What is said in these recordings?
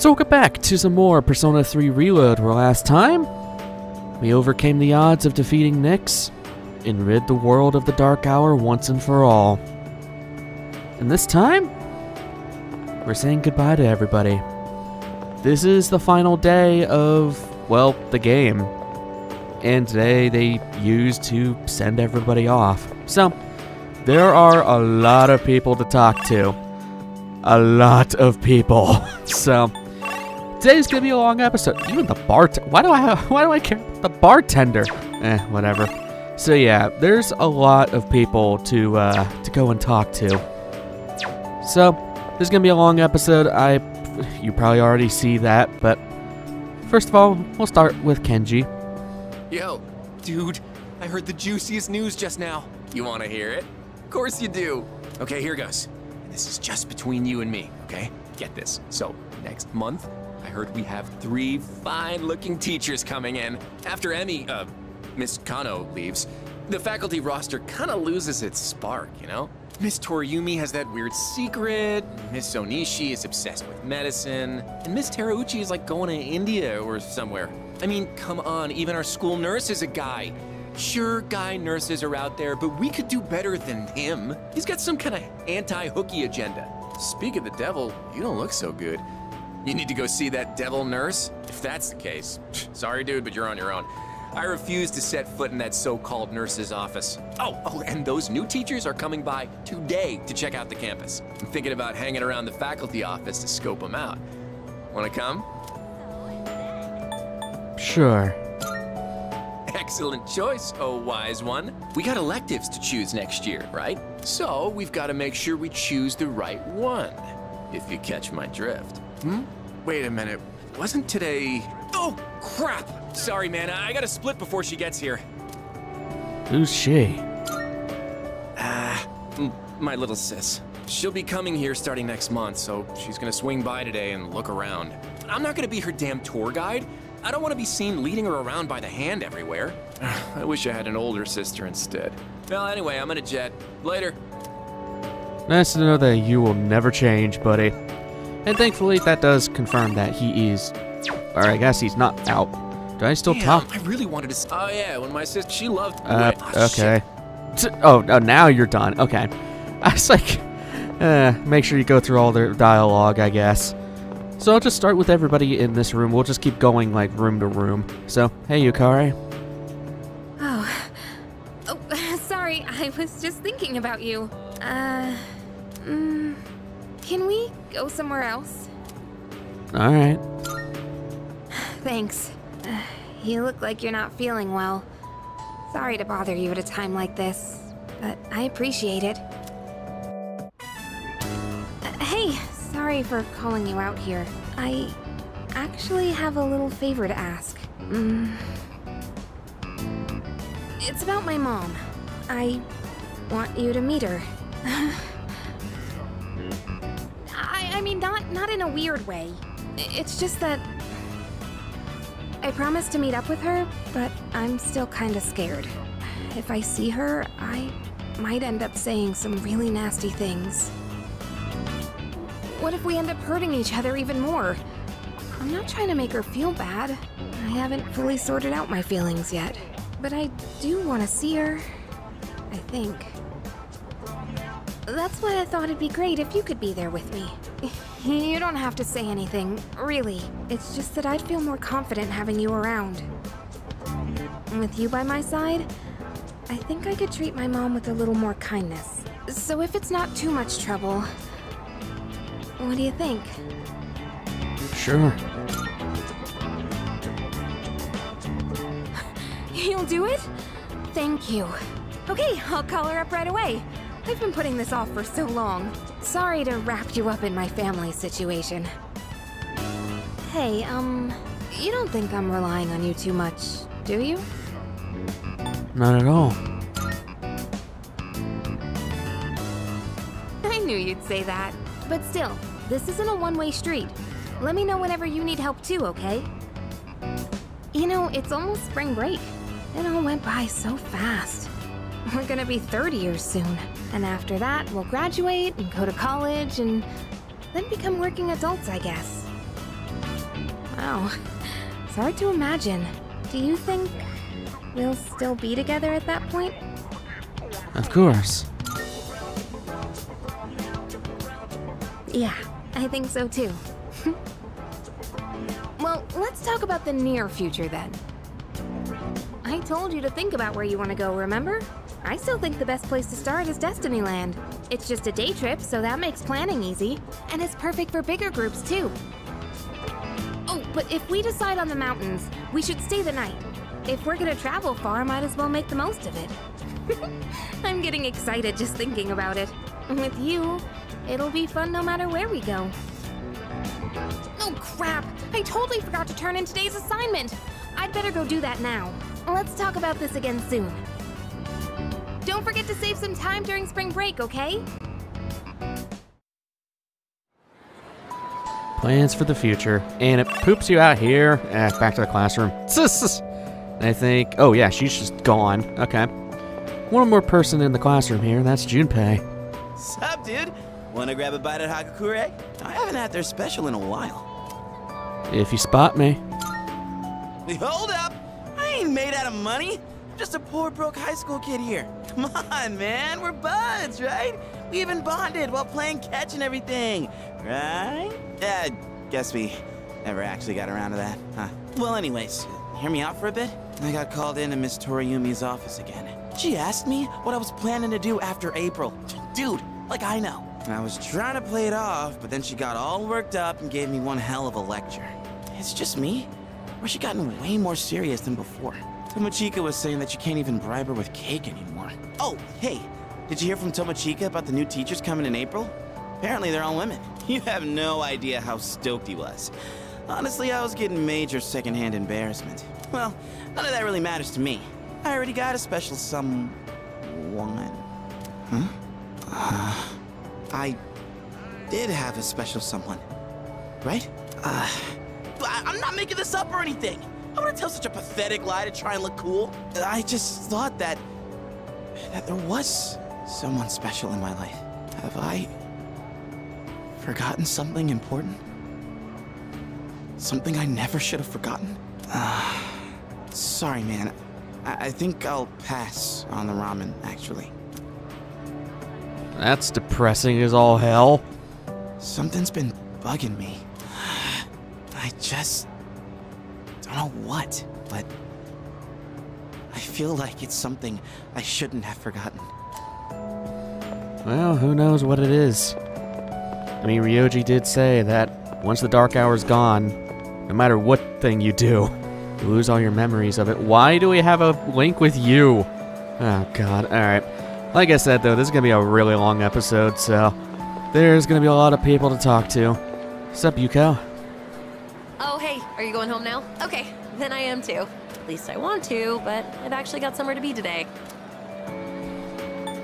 So we'll get back to some more Persona 3 Reload, where last time we overcame the odds of defeating Nyx and rid the world of the Dark Hour once and for all. And this time, we're saying goodbye to everybody. This is the final day of, well, the game. And today they used to send everybody off. So, there are a lot of people to talk to. A lot of people. So, today's gonna be a long episode. Even the why do I care about the bartender? Whatever. So yeah, there's a lot of people to go and talk to. So, this is gonna be a long episode. You probably already see that, but first of all, we'll start with Kenji. Yo, dude, I heard the juiciest news just now. You wanna hear it? Of course you do. Okay, here goes. This is just between you and me, okay? Get this. So, next month, I heard we have 3 fine-looking teachers coming in. After Miss Kano leaves, the faculty roster kinda loses its spark, you know? Miss Toriumi has that weird secret, Miss Onishi is obsessed with medicine, and Miss Terauchi is like going to India or somewhere. I mean, come on, even our school nurse is a guy. Sure, guy nurses are out there, but we could do better than him. He's got some kind of anti-hooky agenda. Speak of the devil, you don't look so good. You need to go see that devil nurse? If that's the case, sorry dude, but you're on your own. I refuse to set foot in that so-called nurse's office. Oh, and those new teachers are coming by today to check out the campus. I'm thinking about hanging around the faculty office to scope them out. Wanna come? Sure. Excellent choice, oh wise one. We got electives to choose next year, right? So we've got to make sure we choose the right one, if you catch my drift. Wait a minute, wasn't today... Oh, crap! Sorry, man, I gotta split before she gets here. Who's she? My little sis. She'll be coming here starting next month, so she's gonna swing by today and look around. I'm not gonna be her damn tour guide. I don't want to be seen leading her around by the hand everywhere. I wish I had an older sister instead. Well, anyway, I'm gonna jet. Later. Nice to know that you will never change, buddy. And thankfully, that does confirm that he is... Or I guess he's not out. Do I still talk? I really wanted to... Oh, yeah, when my sister... She loved... Okay. Oh, now you're done. Okay. I was like... make sure you go through all the dialogue, I guess. So I'll just start with everybody in this room. We'll just keep going, like, room to room. So, hey, Yukari. Oh, sorry, I was just thinking about you. Can we go somewhere else? Alright. Thanks. You look like you're not feeling well. Sorry to bother you at a time like this, but I appreciate it. Hey, sorry for calling you out here. I actually have a little favor to ask. It's about my mom. I want you to meet her. I mean, not in a weird way. It's just that I promised to meet up with her, but I'm still kind of scared. If I see her, I might end up saying some really nasty things. What if we end up hurting each other even more? I'm not trying to make her feel bad. I haven't fully sorted out my feelings yet. But I do want to see her, I think. That's why I thought it'd be great if you could be there with me. You don't have to say anything, really. It's just that I'd feel more confident having you around. With you by my side, I think I could treat my mom with a little more kindness. So if it's not too much trouble, what do you think? Sure. You'll do it? Thank you. Okay, I'll call her up right away. I've been putting this off for so long. Sorry to wrap you up in my family situation. Hey, you don't think I'm relying on you too much, do you? Not at all. I knew you'd say that. But still, this isn't a one-way street. Let me know whenever you need help too, okay? You know, it's almost spring break. It all went by so fast. We're gonna be 30 years soon. And after that, we'll graduate and go to college and then become working adults, I guess. Wow. It's hard to imagine. Do you think we'll still be together at that point? Of course. Yeah, I think so too. Well, let's talk about the near future then. I told you to think about where you want to go, remember? I still think the best place to start is Destinyland. It's just a day trip, so that makes planning easy. And it's perfect for bigger groups too. Oh, but if we decide on the mountains, we should stay the night. If we're gonna travel far, might as well make the most of it. I'm getting excited just thinking about it. With you, it'll be fun no matter where we go. Oh crap! I totally forgot to turn in today's assignment! I'd better go do that now. Let's talk about this again soon. Don't forget to save some time during spring break, okay? Plans for the future. And it poops you out here. Back to the classroom. And I think, oh yeah, she's just gone. Okay. One more person in the classroom here, and that's Junpei. Sup, dude? Wanna grab a bite at Hagakure? I haven't had their special in a while. If you spot me. Hold up! I ain't made out of money. I'm just a poor, broke high school kid here. Come on, man. We're buds, right? We even bonded while playing catch and everything. Right? Yeah, guess we never actually got around to that, huh? Well, anyways, hear me out for a bit? I got called into Miss Toriyumi's office again. She asked me what I was planning to do after April. Dude, like I know. I was trying to play it off, but then she got all worked up and gave me one hell of a lecture. It's just me? Or she gotten way more serious than before? Tomochika was saying that you can't even bribe her with cake anymore. Oh, hey, did you hear from Tomochika about the new teachers coming in April? Apparently they're all women. You have no idea how stoked he was. Honestly, I was getting major secondhand embarrassment. Well, none of that really matters to me. I already got a special someone. Huh? I did have a special someone, right? I'm not making this up or anything. I wouldn't tell such a pathetic lie to try and look cool. I just thought that there was someone special in my life. Have I forgotten something important? Something I never should have forgotten? Sorry, man. I think I'll pass on the ramen, actually. That's depressing as all hell. Something's been bugging me. I just don't know what, but I feel like it's something I shouldn't have forgotten. Well, who knows what it is. I mean, Ryoji did say that once the dark hour's gone, no matter what thing you do, you lose all your memories of it. Why do we have a link with you? Oh, God. Alright. Like I said, though, this is going to be a really long episode, so there's going to be a lot of people to talk to. What's up, Yuko? Oh, hey, are you going home now? Okay, then I am too. At least I want to, but I've actually got somewhere to be today.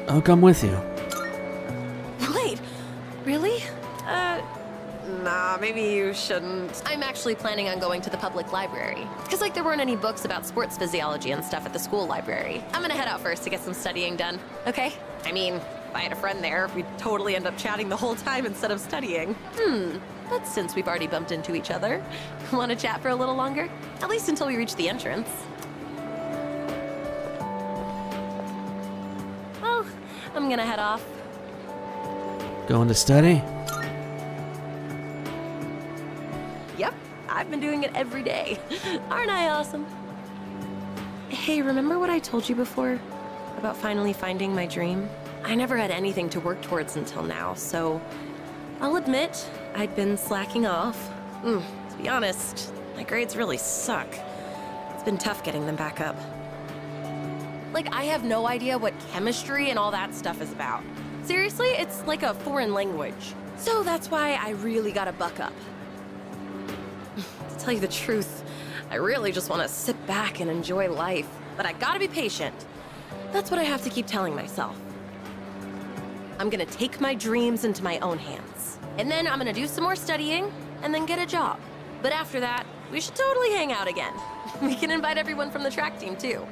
I'll come with you. Wait, really? Nah, maybe you shouldn't. I'm actually planning on going to the public library. Cause like there weren't any books about sports physiology and stuff at the school library. I'm gonna head out first to get some studying done, okay? I mean, if I had a friend there, we'd totally end up chatting the whole time instead of studying. But since we've already bumped into each other, wanna chat for a little longer? At least until we reach the entrance. Well, I'm gonna head off. Going to study? Yep, I've been doing it every day. Aren't I awesome? Hey, remember what I told you before? About finally finding my dream? I never had anything to work towards until now, so I'll admit I'd been slacking off. To be honest, my grades really suck. It's been tough getting them back up. Like, I have no idea what chemistry and all that stuff is about. Seriously, it's like a foreign language. So that's why I really gotta buck up. To tell you the truth, I really just want to sit back and enjoy life. But I gotta be patient. That's what I have to keep telling myself. I'm gonna take my dreams into my own hands. And then I'm gonna do some more studying, and then get a job. But after that, we should totally hang out again. We can invite everyone from the track team, too.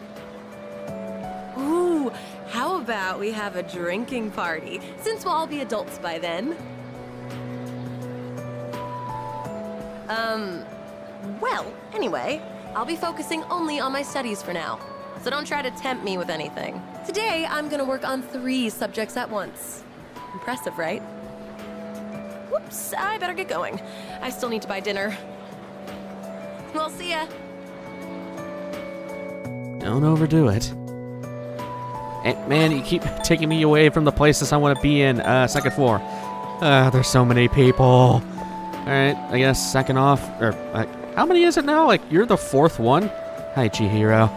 Ooh, how about we have a drinking party, since we'll all be adults by then? Well, anyway, I'll be focusing only on my studies for now. So don't try to tempt me with anything. Today, I'm gonna work on 3 subjects at once. Impressive, right? Whoops, I better get going. I still need to buy dinner. Well, see ya. Don't overdo it. Hey, man, you keep taking me away from the places I want to be in. Second floor. There's so many people. Alright, I guess second off. Or, how many is it now? Like, you're the 4th one? Hi, Chihiro.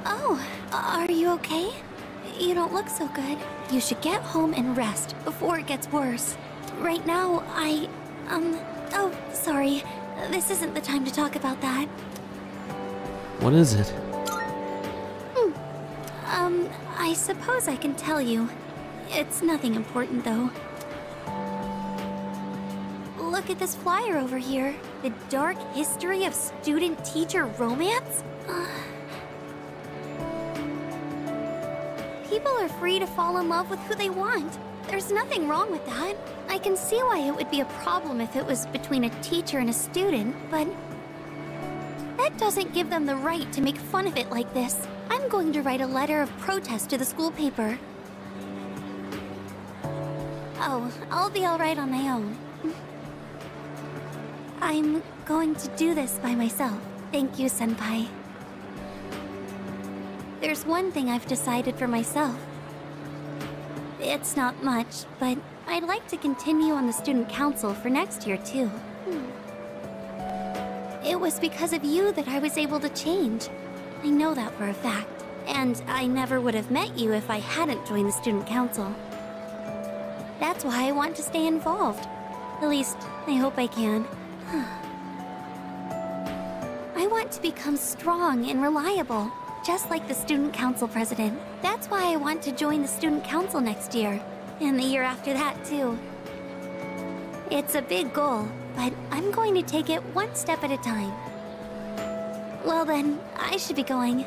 Oh, are you okay? You don't look so good. You should get home and rest before it gets worse. Right now, oh, sorry. This isn't the time to talk about that. What is it? I suppose I can tell you. It's nothing important, though. Look at this flyer over here. The dark history of student-teacher romance? People are free to fall in love with who they want. There's nothing wrong with that. I can see why it would be a problem if it was between a teacher and a student, but that doesn't give them the right to make fun of it like this. I'm going to write a letter of protest to the school paper. Oh, I'll be alright on my own. I'm going to do this by myself. Thank you, Senpai. There's one thing I've decided for myself. It's not much, but I'd like to continue on the student council for next year, too. It was because of you that I was able to change. I know that for a fact. And I never would have met you if I hadn't joined the student council. That's why I want to stay involved. At least, I hope I can. I want to become strong and reliable, just like the student council president. That's why I want to join the student council next year, and the year after that, too. It's a big goal, but I'm going to take it one step at a time. Well then, I should be going.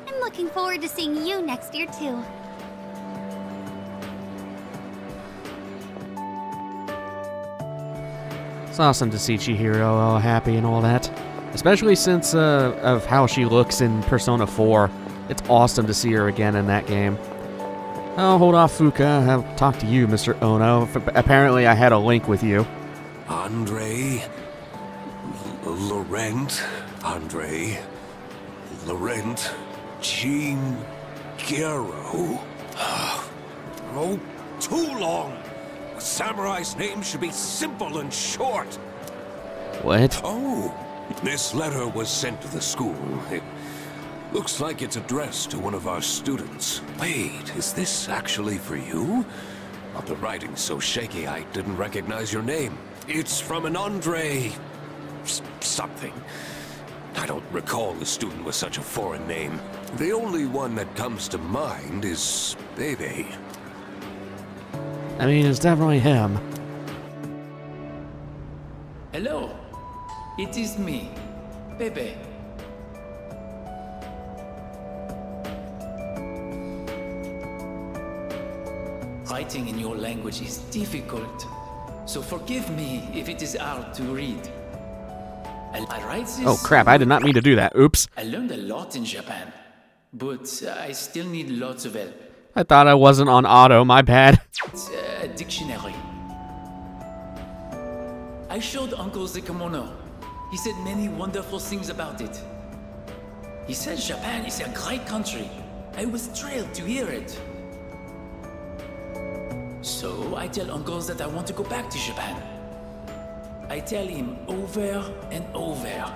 I'm looking forward to seeing you next year, too. It's awesome to see Chihiro all happy and all that. Especially since of how she looks in Persona 4. It's awesome to see her again in that game. Oh, hold off, Fuka. I'll talk to you, Mr. Ono. Apparently I had a link with you. Andre... Laurent... Andre... Laurent... Jean... Gero... Oh, too long! A samurai's name should be simple and short. What? Oh, this letter was sent to the school. It looks like it's addressed to one of our students. Wait, is this actually for you? But the writing's so shaky I didn't recognize your name. It's from an Andre... something. I don't recall the student with such a foreign name. The only one that comes to mind is Bebe. I mean, it's definitely him. Hello, it is me, Bebe. Writing in your language is difficult, so forgive me if it is hard to read. I write this... Oh crap, I did not mean to do that. Oops. I learned a lot in Japan, but I still need lots of help. I thought I wasn't on auto, my bad. It's a dictionary. I showed Uncle the kimono. He said many wonderful things about it. He said Japan is a great country. I was thrilled to hear it. So I tell Uncle that I want to go back to Japan. I tell him over and over.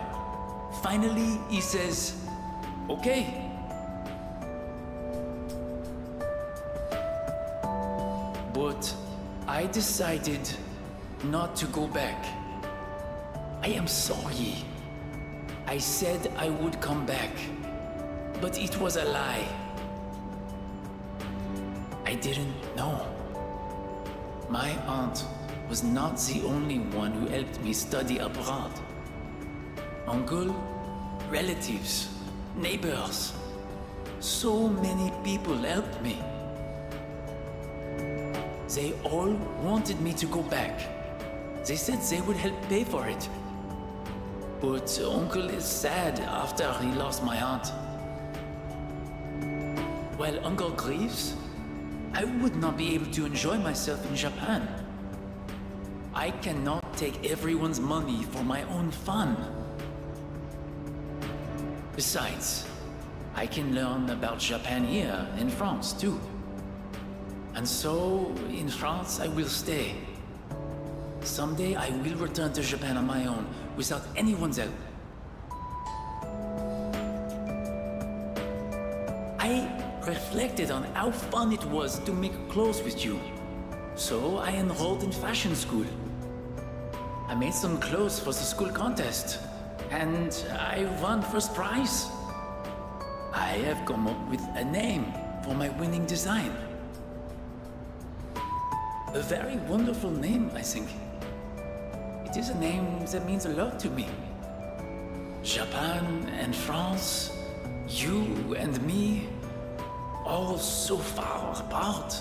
Finally, he says, okay. But I decided not to go back. I am sorry. I said I would come back, but it was a lie. I didn't know. My aunt was not the only one who helped me study abroad. Uncle, relatives, neighbors, so many people helped me. They all wanted me to go back. They said they would help pay for it. But Uncle is sad after he lost my aunt. While Uncle grieves, I would not be able to enjoy myself in Japan. I cannot take everyone's money for my own fun. Besides, I can learn about Japan here in France too. And so, in France, I will stay. Someday I will return to Japan on my own, without anyone's help. I reflected on how fun it was to make clothes with you. So I enrolled in fashion school. I made some clothes for the school contest, and I won first prize. I have come up with a name for my winning design. A very wonderful name, I think. It is a name that means a lot to me. Japan and France, you and me, all so far apart.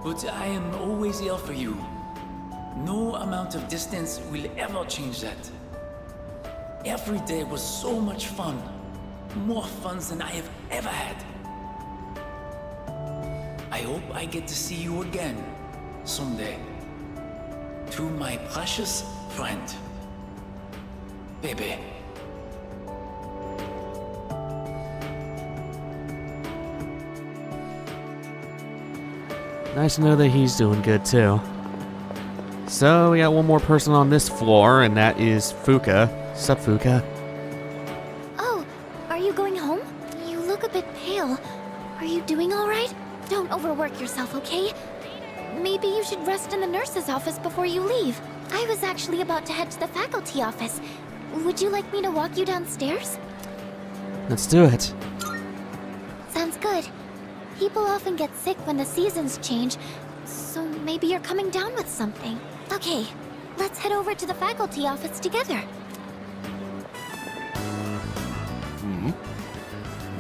But I am always here for you. No amount of distance will ever change that. Every day was so much fun. More fun than I have ever had. I hope I get to see you again someday. To my precious friend, Baby. Nice to know that he's doing good too. So we got one more person on this floor, and that is Fuka. Sup, Fuka? Oh, are you going home? You look a bit pale. Are you doing all right? Don't overwork yourself, okay? Maybe you should rest in the nurse's office before you leave. I was actually about to head to the faculty office. Would you like me to walk you downstairs? Let's do it. Sounds good. People often get sick when the seasons change, so maybe you're coming down with something. Okay, let's head over to the faculty office together.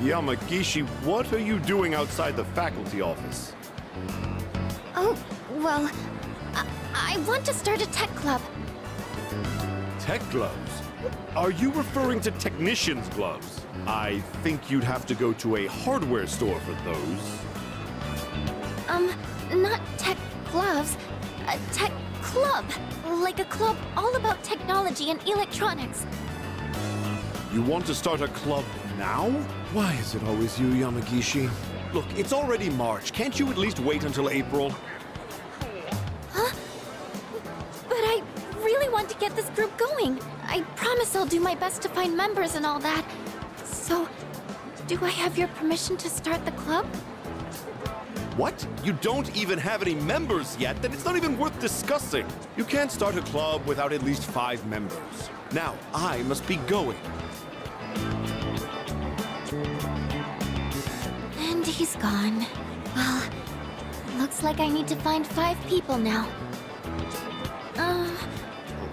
Yamagishi, what are you doing outside the faculty office? Oh, well, I want to start a tech club. Tech gloves? Are you referring to technician's gloves? I think you'd have to go to a hardware store for those. Not tech gloves, a tech club. Like a club all about technology and electronics. You want to start a club now? Why is it always you, Yamagishi? Look, it's already March. Can't you at least wait until April? Huh? But I really want to get this group going. I promise I'll do my best to find members and all that. So, do I have your permission to start the club? What? You don't even have any members yet? Then it's not even worth discussing. You can't start a club without at least 5 members. Now, I must be going. And he's gone. Well, looks like I need to find 5 people now.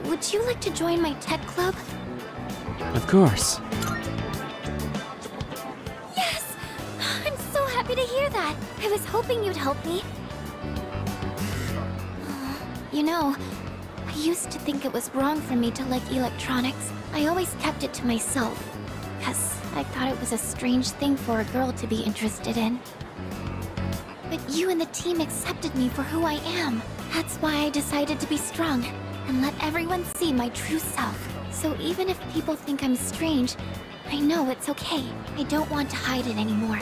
Would you like to join my tech club? Of course. Yes! I'm so happy to hear that. I was hoping you'd help me. You know, I used to think it was wrong for me to like electronics. I always kept it to myself, because I thought it was a strange thing for a girl to be interested in. But you and the team accepted me for who I am. That's why I decided to be strong, and let everyone see my true self. So even if people think I'm strange, I know it's okay. I don't want to hide it anymore.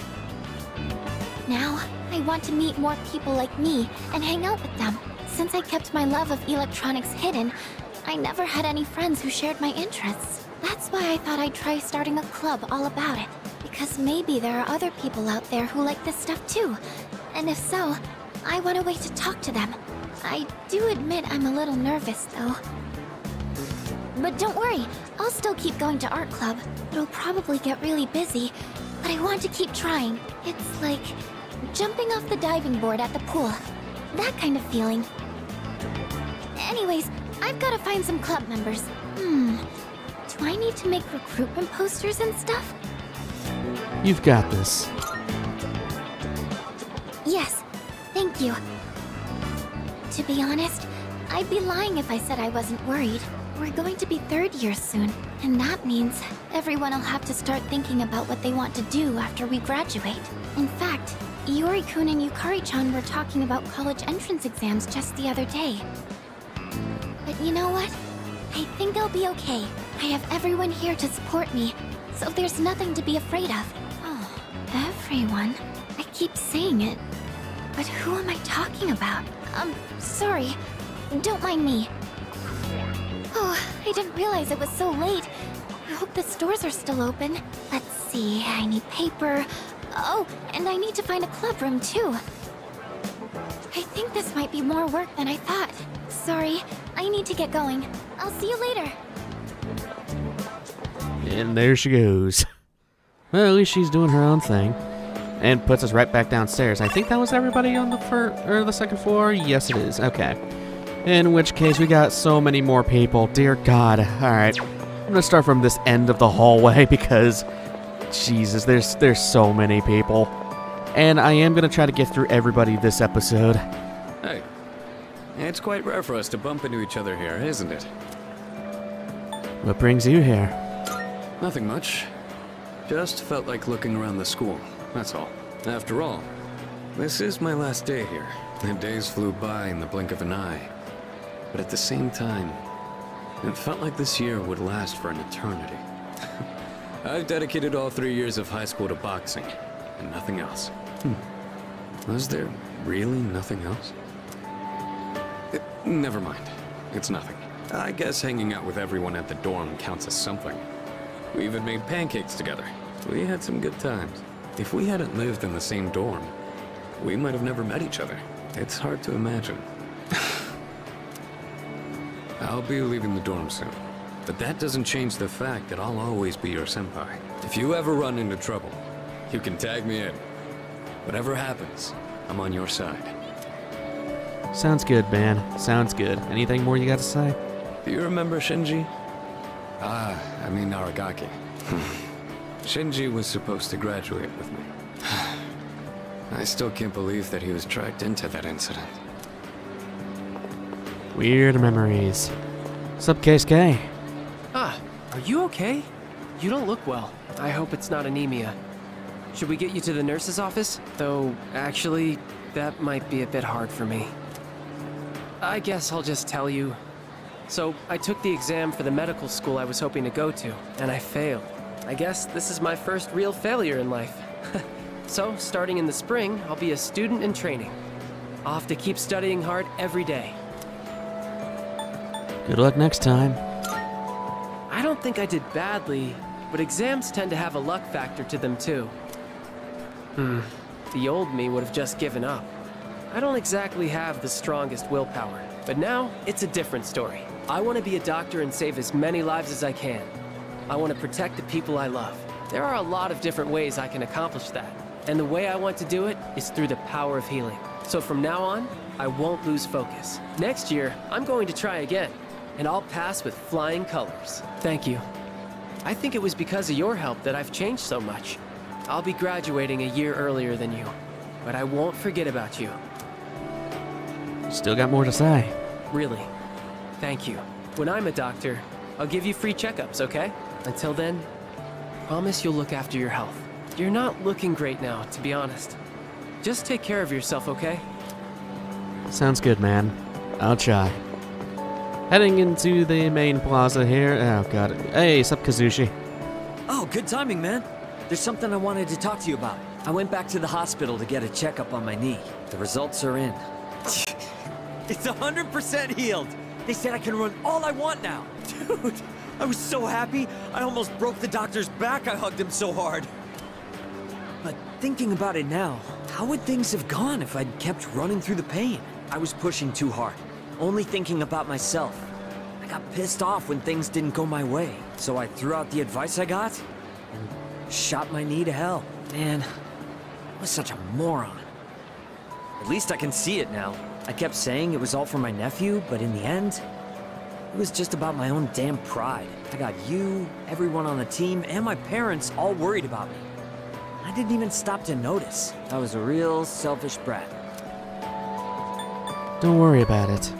Now, I want to meet more people like me and hang out with them. Since I kept my love of electronics hidden, I never had any friends who shared my interests. That's why I thought I'd try starting a club all about it. Because maybe there are other people out there who like this stuff too. And if so, I want a way to talk to them. I do admit I'm a little nervous, though. But don't worry, I'll still keep going to art club. It'll probably get really busy, but I want to keep trying. It's like jumping off the diving board at the pool. That kind of feeling. Anyways, I've got to find some club members. Do I need to make recruitment posters and stuff? You've got this. Yes, Thank you. To be honest, I'd be lying if I said I wasn't worried. We're going to be third year soon, and that means everyone will have to start thinking about what they want to do after we graduate. In fact, Yuri-kun and Yukari-chan were talking about college entrance exams just the other day. But you know what? I think I'll be okay. I have everyone here to support me, so there's nothing to be afraid of. Oh, everyone? I keep saying it, but who am I talking about? Sorry. Don't mind me. Oh, I didn't realize it was so late. I hope the stores are still open. Let's see, I need paper. Oh, and I need to find a club room too. I think this might be more work than I thought. Sorry, I need to get going. I'll see you later. And there she goes. Well, at least she's doing her own thing. And puts us right back downstairs. I think that was everybody on the second floor? Yes, it is. Okay. In which case, we got so many more people. Dear God. Alright. I'm gonna start from this end of the hallway because, Jesus, there's so many people. And I am gonna try to get through everybody this episode. Hey. It's quite rare for us to bump into each other here, isn't it? What brings you here? Nothing much. Just felt like looking around the school, that's all. After all, this is my last day here. The days flew by in the blink of an eye. But at the same time, it felt like this year would last for an eternity. I've dedicated all 3 years of high school to boxing, and nothing else. Was there really nothing else? Never mind. It's nothing. I guess hanging out with everyone at the dorm counts as something. We even made pancakes together. We had some good times. If we hadn't lived in the same dorm, we might have never met each other. It's hard to imagine. I'll be leaving the dorm soon. But that doesn't change the fact that I'll always be your senpai. If you ever run into trouble, you can tag me in. Whatever happens, I'm on your side. Sounds good, man. Sounds good. Anything more you got to say? Do you remember Shinji? I mean Aragaki. Shinji was supposed to graduate with me. I still can't believe that he was dragged into that incident. Weird memories. Sup, K? Ah, are you okay? You don't look well. I hope it's not anemia. Should we get you to the nurse's office? Though, actually, that might be a bit hard for me. I guess I'll just tell you. So, I took the exam for the medical school I was hoping to go to, and I failed. I guess this is my first real failure in life. So, starting in the spring, I'll be a student in training. I'll have to keep studying hard every day. Good luck next time. I don't think I did badly, but exams tend to have a luck factor to them too. The old me would have just given up. I don't exactly have the strongest willpower, but now it's a different story. I want to be a doctor and save as many lives as I can. I want to protect the people I love. There are a lot of different ways I can accomplish that, and the way I want to do it is through the power of healing. So from now on, I won't lose focus. Next year, I'm going to try again, and I'll pass with flying colors. Thank you. I think it was because of your help that I've changed so much. I'll be graduating a year earlier than you, but I won't forget about you. Still got more to say. Really. Thank you. When I'm a doctor, I'll give you free checkups, okay? Until then, promise you'll look after your health. You're not looking great now, to be honest. Just take care of yourself, okay? Sounds good, man. I'll try. Heading into the main plaza here. Oh, God. Hey, sup, Kazushi? Oh, good timing, man. There's something I wanted to talk to you about. I went back to the hospital to get a checkup on my knee. The results are in. It's 100% healed. They said I can run all I want now. Dude, I was so happy. I almost broke the doctor's back. I hugged him so hard. But thinking about it now, how would things have gone if I'd kept running through the pain? I was pushing too hard, only thinking about myself. I got pissed off when things didn't go my way, so I threw out the advice I got and shot my knee to hell. Man, I was such a moron. At least I can see it now. I kept saying it was all for my nephew, but in the end, it was just about my own damn pride. I got you, everyone on the team, and my parents all worried about me. I didn't even stop to notice. I was a real selfish brat. Don't worry about it.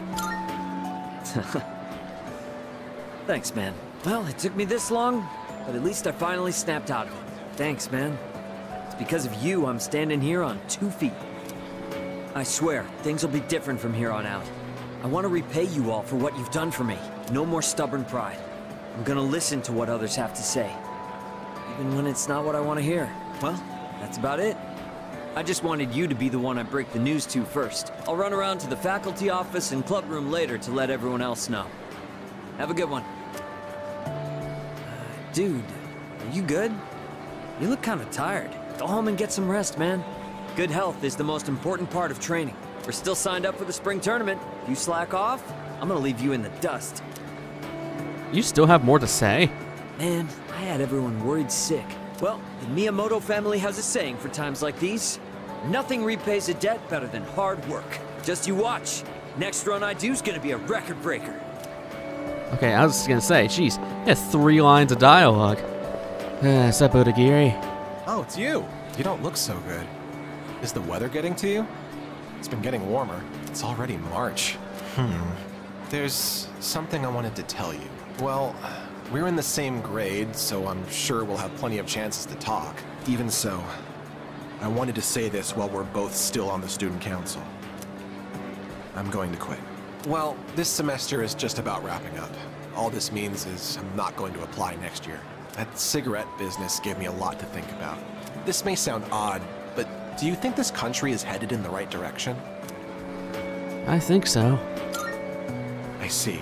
Thanks, man. Well, it took me this long, but at least I finally snapped out of it. Thanks, man. It's because of you I'm standing here on 2 feet. I swear, things will be different from here on out. I want to repay you all for what you've done for me. No more stubborn pride. I'm gonna listen to what others have to say. Even when it's not what I want to hear. Well, that's about it. I just wanted you to be the one I break the news to first. I'll run around to the faculty office and club room later to let everyone else know. Have a good one. Dude, are you good? You look kind of tired. Go home and get some rest, man. Good health is the most important part of training. We're still signed up for the spring tournament. If you slack off, I'm gonna leave you in the dust. You still have more to say? Man, I had everyone worried sick. Well, the Miyamoto family has a saying for times like these. Nothing repays a debt better than hard work. Just you watch. Next run I do is gonna be a record breaker. Okay, I was gonna say, jeez, he has 3 lines of dialogue. Sup, Odagiri? Oh, it's you. You don't look so good. Is the weather getting to you? It's been getting warmer. It's already March. There's something I wanted to tell you. Well, we're in the same grade, so I'm sure we'll have plenty of chances to talk. Even so, I wanted to say this while we're both still on the student council. I'm going to quit. Well, this semester is just about wrapping up. All this means is I'm not going to apply next year. That cigarette business gave me a lot to think about. This may sound odd, but do you think this country is headed in the right direction? I think so. I see.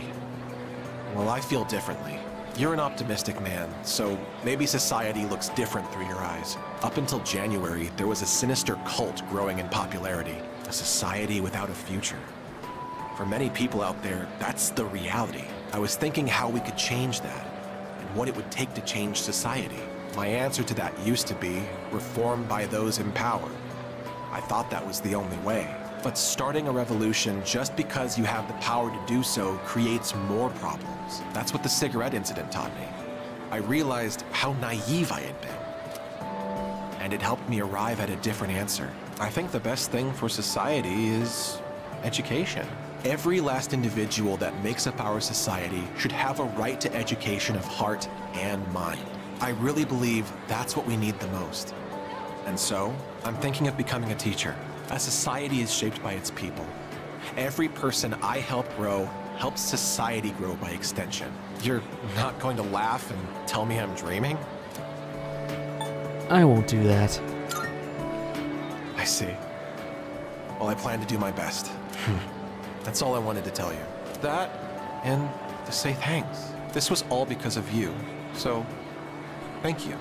Well, I feel differently. You're an optimistic man, so maybe society looks different through your eyes. Up until January, there was a sinister cult growing in popularity, a society without a future. For many people out there, that's the reality. I was thinking how we could change that, and what it would take to change society. My answer to that used to be reform by those in power. I thought that was the only way. But starting a revolution just because you have the power to do so creates more problems. That's what the cigarette incident taught me. I realized how naive I had been. And it helped me arrive at a different answer. I think the best thing for society is education. Every last individual that makes up our society should have a right to education of heart and mind. I really believe that's what we need the most. And so, I'm thinking of becoming a teacher. A society is shaped by its people. Every person I help grow helps society grow by extension. You're not going to laugh and tell me I'm dreaming? I won't do that. I see. Well, I plan to do my best. That's all I wanted to tell you. That, and to say thanks. This was all because of you, so thank you.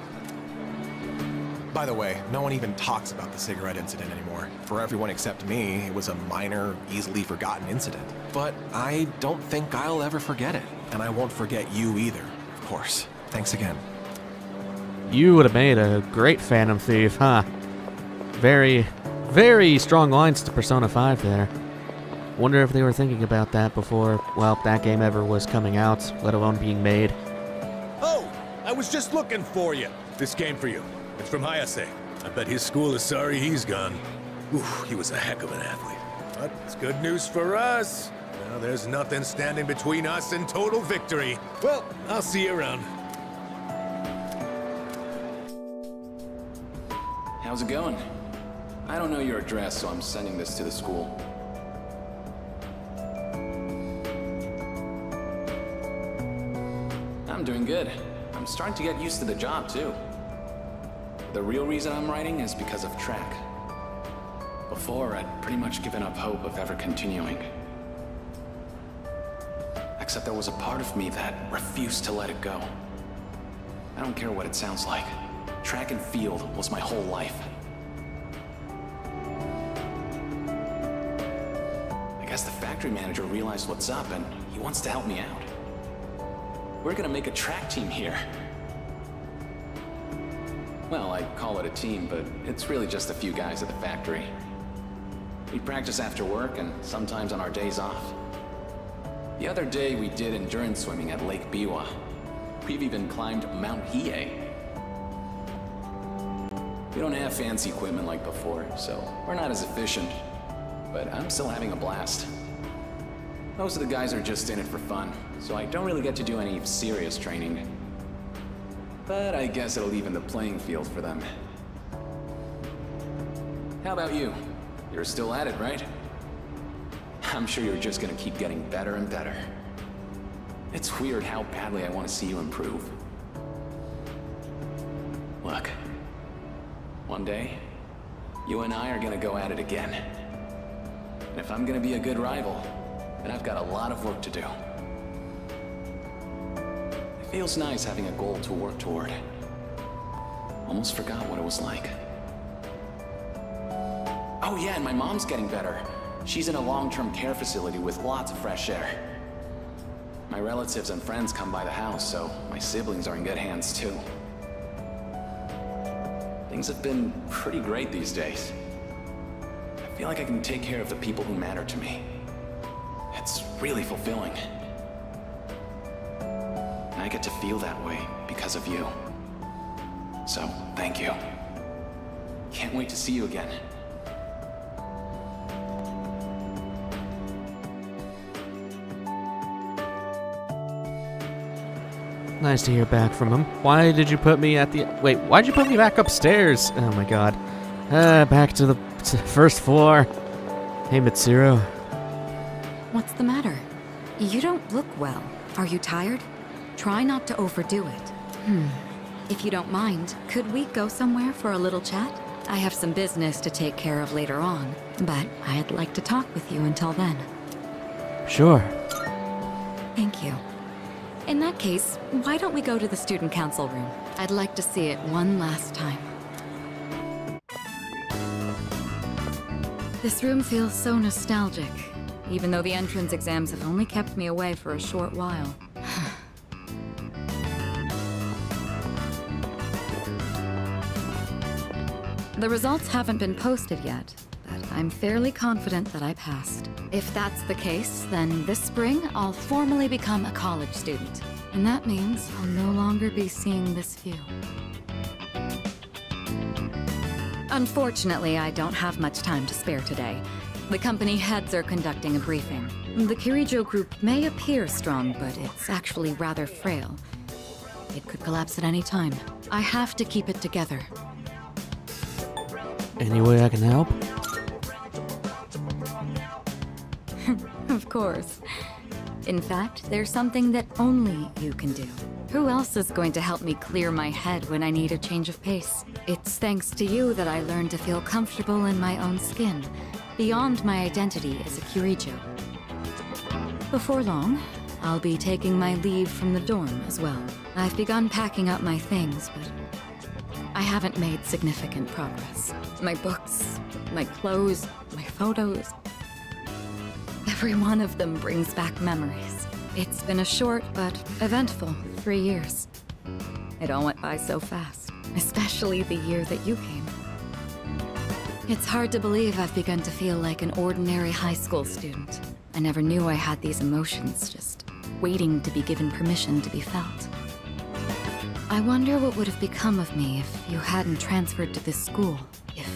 By the way, no one even talks about the cigarette incident anymore. For everyone except me, it was a minor, easily forgotten incident. But I don't think I'll ever forget it. And I won't forget you either, of course. Thanks again. You would have made a great Phantom Thief, huh? Very, very strong lines to Persona 5 there. Wonder if they were thinking about that before, well, that game ever was coming out, let alone being made. Oh, I was just looking for you. This game for you. It's from Hayase. I bet his school is sorry he's gone. Oof, he was a heck of an athlete. But it's good news for us. Now there's nothing standing between us and total victory. Well, I'll see you around. How's it going? I don't know your address, so I'm sending this to the school. I'm doing good. I'm starting to get used to the job, too. The real reason I'm writing is because of track. Before, I'd pretty much given up hope of ever continuing. Except there was a part of me that refused to let it go. I don't care what it sounds like. Track and field was my whole life. I guess the factory manager realized what's up and he wants to help me out. We're gonna make a track team here. Well, I call it a team, but it's really just a few guys at the factory. We practice after work and sometimes on our days off. The other day we did endurance swimming at Lake Biwa. We've even climbed Mount Hiei. We don't have fancy equipment like before, so we're not as efficient. But I'm still having a blast. Most of the guys are just in it for fun, so I don't really get to do any serious training. But I guess it'll even the playing field for them. How about you? You're still at it, right? I'm sure you're just gonna keep getting better and better. It's weird how badly I want to see you improve. Look, one day, you and I are gonna go at it again. And if I'm gonna be a good rival, then I've got a lot of work to do. It feels nice having a goal to work toward. Almost forgot what it was like. Oh yeah, and my mom's getting better. She's in a long-term care facility with lots of fresh air. My relatives and friends come by the house, so my siblings are in good hands too. Things have been pretty great these days. I feel like I can take care of the people who matter to me. It's really fulfilling. And I get to feel that way because of you. So, thank you. Can't wait to see you again. Nice to hear back from him. Why did you put me at the... Wait, why'd you put me back upstairs? Oh my god. Back to the first floor. Hey, Mitsuru. What's the matter? You don't look well. Are you tired? Try not to overdo it. If you don't mind, could we go somewhere for a little chat? I have some business to take care of later on, but I'd like to talk with you until then. Sure. Thank you. In that case, why don't we go to the student council room? I'd like to see it one last time. This room feels so nostalgic, even though the entrance exams have only kept me away for a short while. The results haven't been posted yet, but I'm fairly confident that I passed. If that's the case, then this spring I'll formally become a college student. And that means I'll no longer be seeing this view. Unfortunately, I don't have much time to spare today. The company heads are conducting a briefing. The Kirijo group may appear strong, but it's actually rather frail. It could collapse at any time. I have to keep it together. Any way I can help? Of course. In fact, there's something that only you can do. Who else is going to help me clear my head when I need a change of pace? It's thanks to you that I learned to feel comfortable in my own skin, beyond my identity as a Kirijo. Before long, I'll be taking my leave from the dorm as well. I've begun packing up my things, but I haven't made significant progress. My books, my clothes, my photos. Every one of them brings back memories. It's been a short but eventful 3 years. It all went by so fast, especially the year that you came. It's hard to believe I've begun to feel like an ordinary high school student. I never knew I had these emotions, just waiting to be given permission to be felt. I wonder what would have become of me if you hadn't transferred to this school, if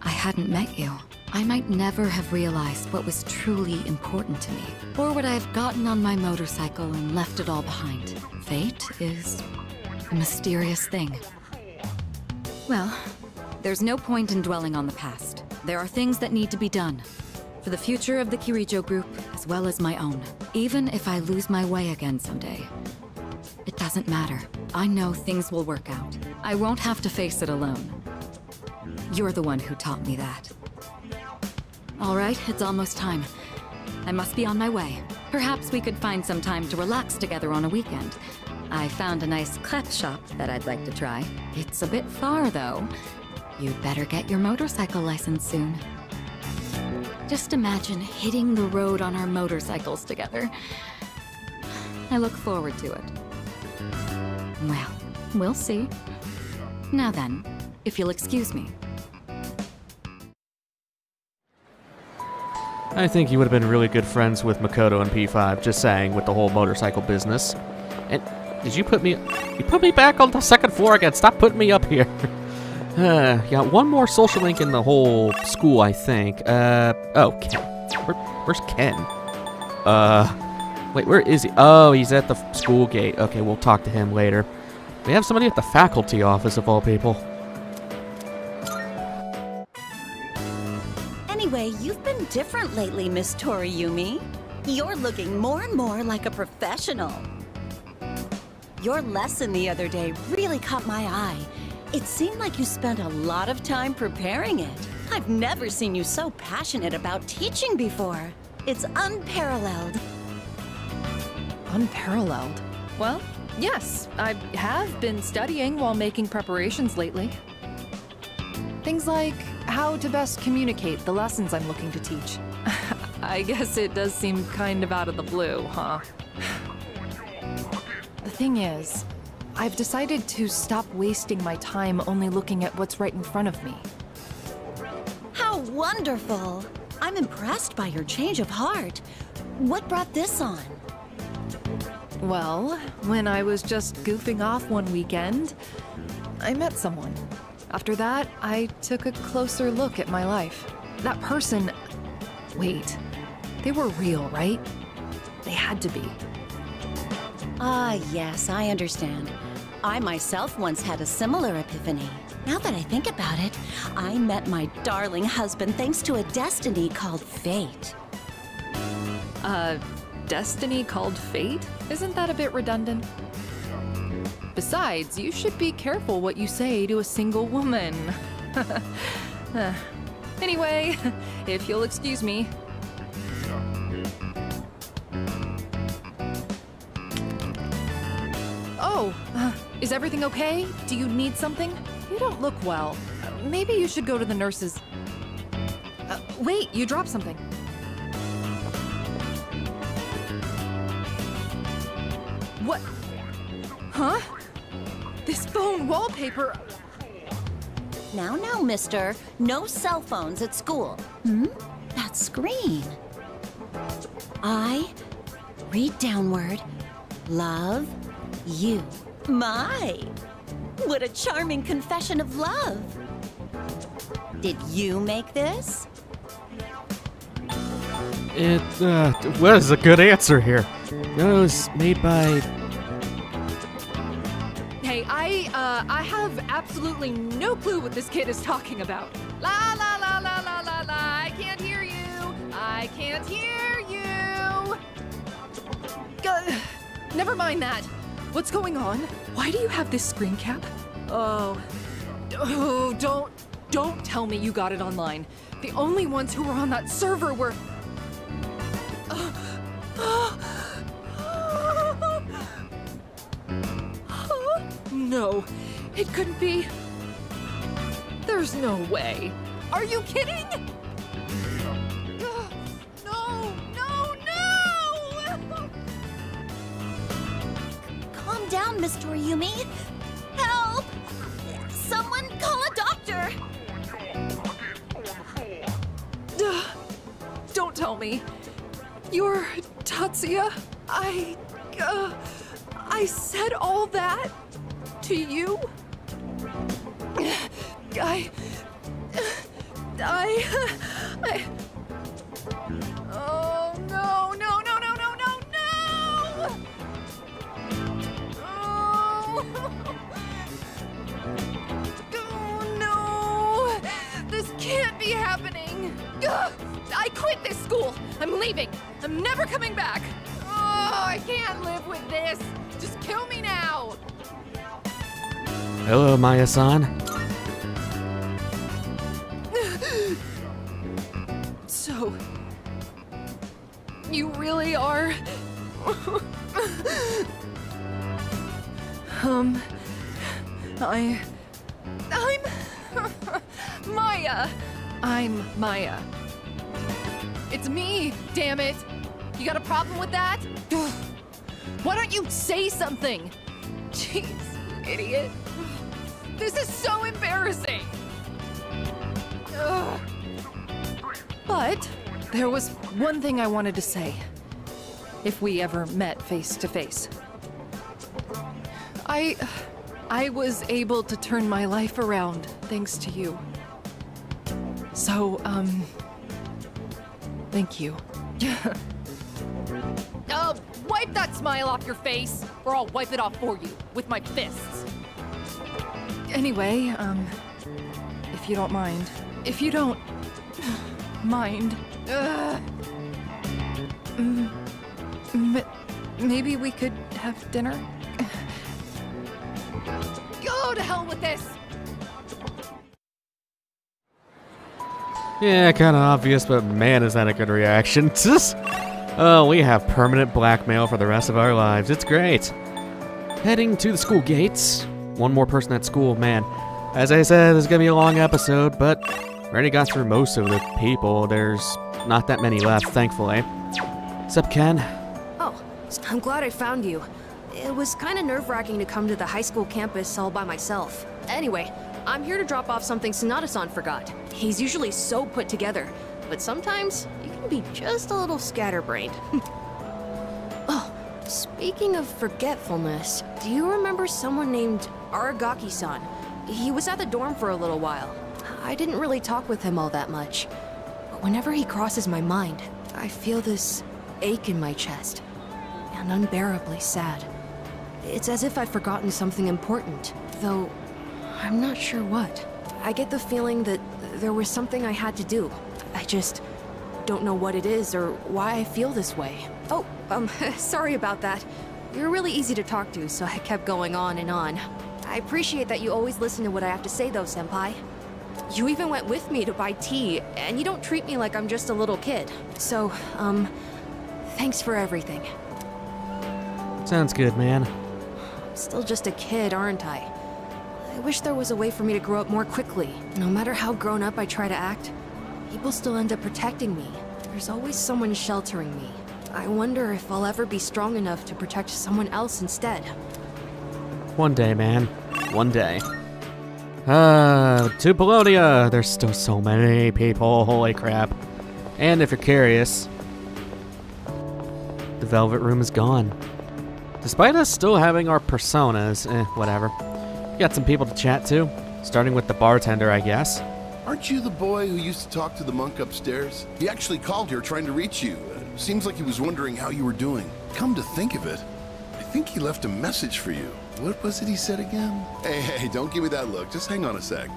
I hadn't met you. I might never have realized what was truly important to me. Or would I have gotten on my motorcycle and left it all behind? Fate is a mysterious thing. Well, there's no point in dwelling on the past. There are things that need to be done. For the future of the Kirijo group, as well as my own. Even if I lose my way again someday. It doesn't matter. I know things will work out. I won't have to face it alone. You're the one who taught me that. All right, it's almost time. I must be on my way. Perhaps we could find some time to relax together on a weekend. I found a nice crepe shop that I'd like to try. It's a bit far, though. You'd better get your motorcycle license soon. Just imagine hitting the road on our motorcycles together. I look forward to it. Well, we'll see. Now then, if you'll excuse me. I think you would have been really good friends with Makoto and P5, just saying, with the whole motorcycle business. And did you put me... You put me back on the second floor again. Stop putting me up here. Got one more social link in the whole school, I think. Oh, Ken. Where's Ken? Wait, where is he? Oh, he's at the school gate. Okay, we'll talk to him later. We have somebody at the faculty office, of all people. Anyway, you've been different lately, Miss Toriyumi. You're looking more and more like a professional. Your lesson the other day really caught my eye. It seemed like you spent a lot of time preparing it. I've never seen you so passionate about teaching before. It's unparalleled. Unparalleled? Well, yes, I have been studying while making preparations lately. Things like how to best communicate the lessons I'm looking to teach. I guess it does seem kind of out of the blue, huh? The thing is, I've decided to stop wasting my time only looking at what's right in front of me. How wonderful! I'm impressed by your change of heart. What brought this on? Well, when I was just goofing off one weekend, I met someone. After that, I took a closer look at my life. That person... Wait, they were real, right? They had to be. Ah, yes, I understand. I myself once had a similar epiphany. Now that I think about it, I met my darling husband thanks to a destiny called fate. Destiny called fate? Isn't that a bit redundant? Besides, you should be careful what you say to a single woman. Anyway, if you'll excuse me. Oh, is everything okay? Do you need something? You don't look well. Maybe you should go to the nurses. Wait, you dropped something. What? Huh? This phone wallpaper... Now, mister. No cell phones at school. That screen. I read downward. Love you. My! What a charming confession of love. Did you make this? What is a good answer here? It was made by... Hey, I have absolutely no clue what this kid is talking about. La la la la la la la, I can't hear you. I can't hear you. Never mind that. What's going on? Why do you have this screen cap? Oh, don't tell me you got it online. The only ones who were on that server were... No, it couldn't be. There's no way. Are you kidding? No! Calm down, Miss Toriyumi. Help! Someone call a doctor! Don't tell me. You're Tatsuya? I said all that to you? Oh, no! Oh, no! This can't be happening! I quit this school! I'm leaving! I'm never coming back! Oh, I can't live with this! Just kill me now! Hello, Maya-san. So... you really are... I'm... Maya! I'm Maya. It's me, damn it! You got a problem with that? Why don't you say something? Jeez, idiot. This is so embarrassing! Ugh. But there was one thing I wanted to say. If we ever met face to face. I was able to turn my life around thanks to you. So, thank you. Wipe that smile off your face, or I'll wipe it off for you with my fists. Anyway, if you don't mind. If you don't mind. Maybe we could have dinner? Go to hell with this! Yeah, kind of obvious, but man, is that a good reaction. Oh, we have permanent blackmail for the rest of our lives. It's great. Heading to the school gates. One more person at school, man. As I said, this is going to be a long episode, but we already got through most of the people. There's not that many left, thankfully. What's up, Ken? Oh, I'm glad I found you. It was kind of nerve-wracking to come to the high school campus all by myself. Anyway, I'm here to drop off something Sonata-san forgot. He's usually so put together, but sometimes you can be just a little scatterbrained. Oh, speaking of forgetfulness, do you remember someone named Aragaki-san? He was at the dorm for a little while. I didn't really talk with him all that much, but whenever he crosses my mind, I feel this ache in my chest, and unbearably sad. It's as if I've forgotten something important, though I'm not sure what. I get the feeling that there was something I had to do. I just don't know what it is or why I feel this way. Oh, sorry about that. You're really easy to talk to, so I kept going on and on. I appreciate that you always listen to what I have to say, though, Senpai. You even went with me to buy tea, and you don't treat me like I'm just a little kid. So, thanks for everything. Sounds good, man. I'm still just a kid, aren't I? I wish there was a way for me to grow up more quickly. No matter how grown up I try to act, people still end up protecting me. There's always someone sheltering me. I wonder if I'll ever be strong enough to protect someone else instead. One day, man. One day. To Polonia! There's still so many people, holy crap. And if you're curious, the Velvet Room is gone. Despite us still having our personas, whatever. We got some people to chat to, starting with the bartender, I guess. Aren't you the boy who used to talk to the monk upstairs? He actually called here trying to reach you. Seems like he was wondering how you were doing. Come to think of it, I think he left a message for you. What was it he said again? Hey, don't give me that look. Just hang on a sec.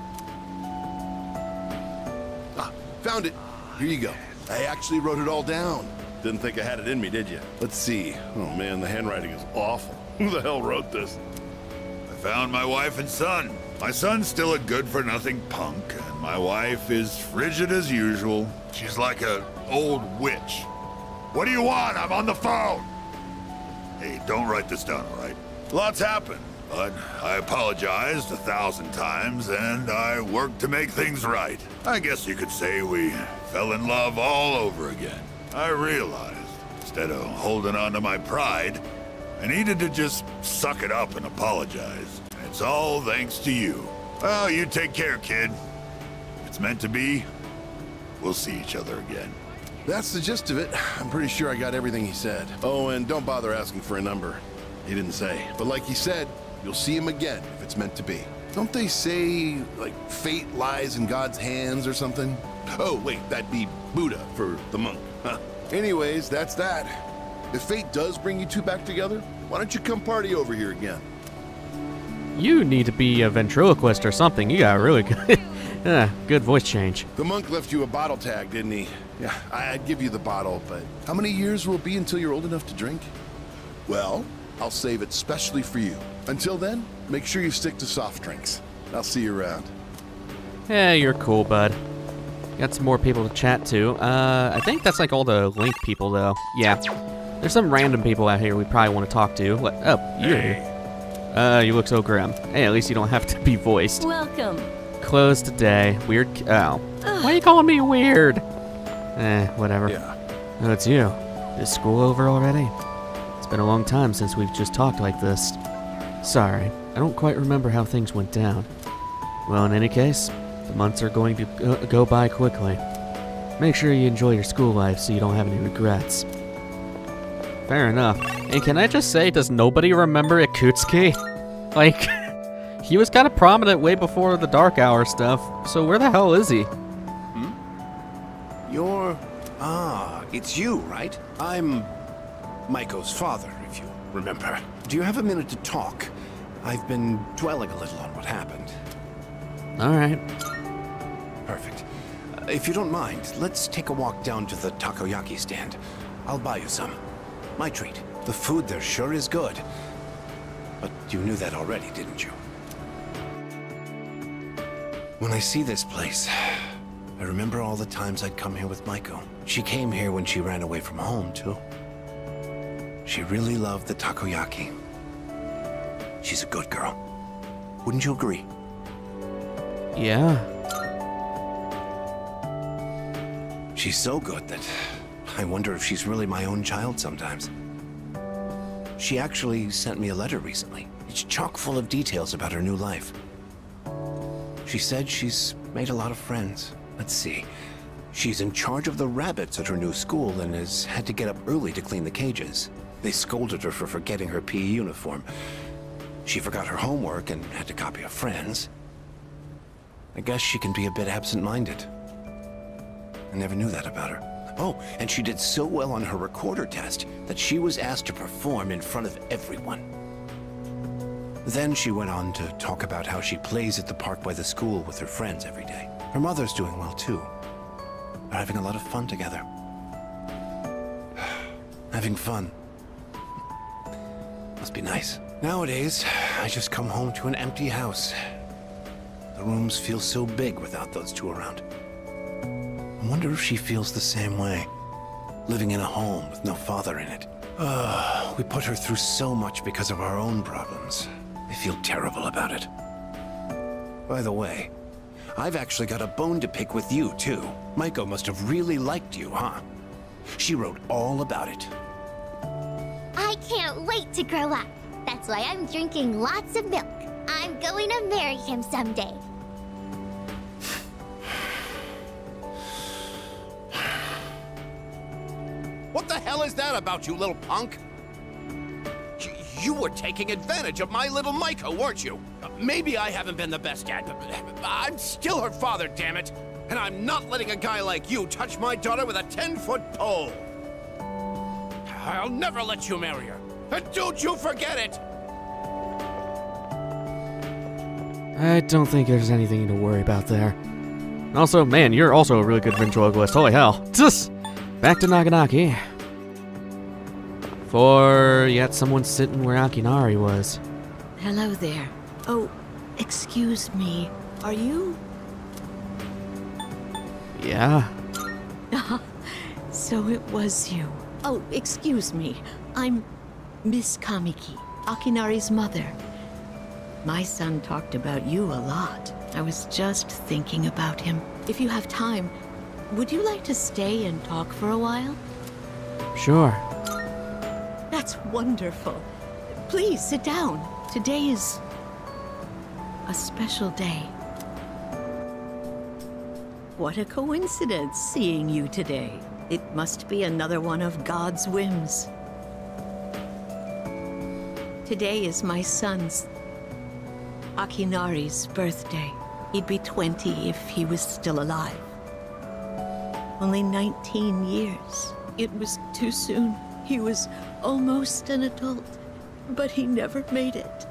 Ah, found it. Here you go. I actually wrote it all down. Didn't think I had it in me, did you? Let's see. Oh man, the handwriting is awful. Who the hell wrote this? I found my wife and son. My son's still a good-for-nothing punk, and my wife is frigid as usual. She's like an old witch. What do you want? I'm on the phone! Hey, don't write this down, all right? Lots happened, but I apologized 1,000 times, and I worked to make things right. I guess you could say we fell in love all over again. I realized, instead of holding on to my pride, I needed to just suck it up and apologize. It's all thanks to you. Well, you take care, kid. If it's meant to be, we'll see each other again. That's the gist of it. I'm pretty sure I got everything he said. Oh, and don't bother asking for a number. He didn't say. But like he said, you'll see him again if it's meant to be. Don't they say, like, fate lies in God's hands or something? Oh, wait, that'd be Buddha for the monk. Huh. Anyways, that's that. If fate does bring you two back together, why don't you come party over here again? You need to be a ventriloquist or something. You got really good, good voice change. The monk left you a bottle tag, didn't he? Yeah, I'd give you the bottle, but how many years will it be until you're old enough to drink? Well, I'll save it specially for you. Until then, make sure you stick to soft drinks. I'll see you around. Yeah, you're cool, bud. Got some more people to chat to. I think that's like all the Link people, though. Yeah. There's some random people out here we probably want to talk to. What? Oh, you're here. You look so grim. Hey, at least you don't have to be voiced. Welcome. Closed today. Weird. Oh. Why are you calling me weird? Whatever. Yeah. Oh, it's you. Is school over already? It's been a long time since we've just talked like this. Sorry, I don't quite remember how things went down. Well, in any case, the months are going to go by quickly. Make sure you enjoy your school life so you don't have any regrets. Fair enough. And can I just say, does nobody remember Ikutsuki? Like, he was kind of prominent way before the Dark Hour stuff, so where the hell is he? You're... Ah, it's you, right? I'm Maiko's father, if you remember. Do you have a minute to talk? I've been dwelling a little on what happened. All right. Perfect. If you don't mind, let's take a walk down to the takoyaki stand. I'll buy you some. My treat. The food there sure is good. But you knew that already, didn't you? When I see this place, I remember all the times I'd come here with Maiko. She came here when she ran away from home, too. She really loved the takoyaki. She's a good girl. Wouldn't you agree? Yeah. She's so good that I wonder if she's really my own child sometimes. She actually sent me a letter recently. It's chock full of details about her new life. She said she's made a lot of friends. Let's see. She's in charge of the rabbits at her new school and has had to get up early to clean the cages. They scolded her for forgetting her PE uniform. She forgot her homework and had to copy a friend's. I guess she can be a bit absent-minded. I never knew that about her. Oh, and she did so well on her recorder test that she was asked to perform in front of everyone. Then she went on to talk about how she plays at the park by the school with her friends every day. Her mother's doing well, too. They're having a lot of fun together. Having fun. Must be nice. Nowadays, I just come home to an empty house. The rooms feel so big without those two around. I wonder if she feels the same way. Living in a home with no father in it. We put her through so much because of our own problems. I feel terrible about it. By the way, I've actually got a bone to pick with you, too. Maiko must have really liked you, huh? She wrote all about it. I can't wait to grow up. That's why I'm drinking lots of milk. I'm going to marry him someday. What the hell is that about, you little punk? You were taking advantage of my little Maiko, weren't you? Maybe I haven't been the best dad, but I'm still her father, damn it! And I'm not letting a guy like you touch my daughter with a 10-foot pole! I'll never let you marry her! And don't you forget it! I don't think there's anything to worry about there. Also, man, you're also a really good ventriloquist. Holy hell. Just back to Naganaki. For yet someone sitting where Akinari was. Hello there. Oh, excuse me. Are you? Yeah. So it was you. Oh, excuse me. I'm Miss Kamiki, Akinari's mother. My son talked about you a lot. I was just thinking about him. If you have time, would you like to stay and talk for a while? Sure. That's wonderful. Please sit down. Today is a special day. What a coincidence seeing you today. It must be another one of God's whims. Today is my son's, Akinari's, birthday. He'd be 20 if he was still alive. Only 19 years. It was too soon. He was almost an adult, but he never made it.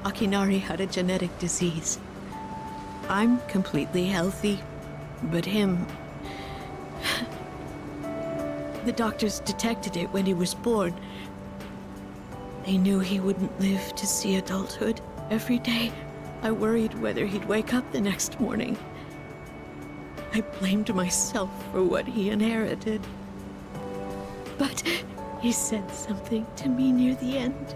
Akinari had a genetic disease. I'm completely healthy, but him... The doctors detected it when he was born. They knew he wouldn't live to see adulthood. Every day, I worried whether he'd wake up the next morning. I blamed myself for what he inherited. But he said something to me near the end.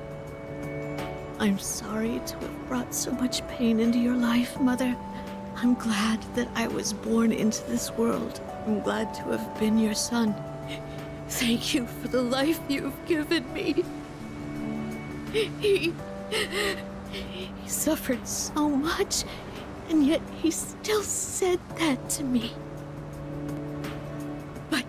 I'm sorry to have brought so much pain into your life, Mother. I'm glad that I was born into this world. I'm glad to have been your son. Thank you for the life you've given me. He suffered so much, and yet he still said that to me. But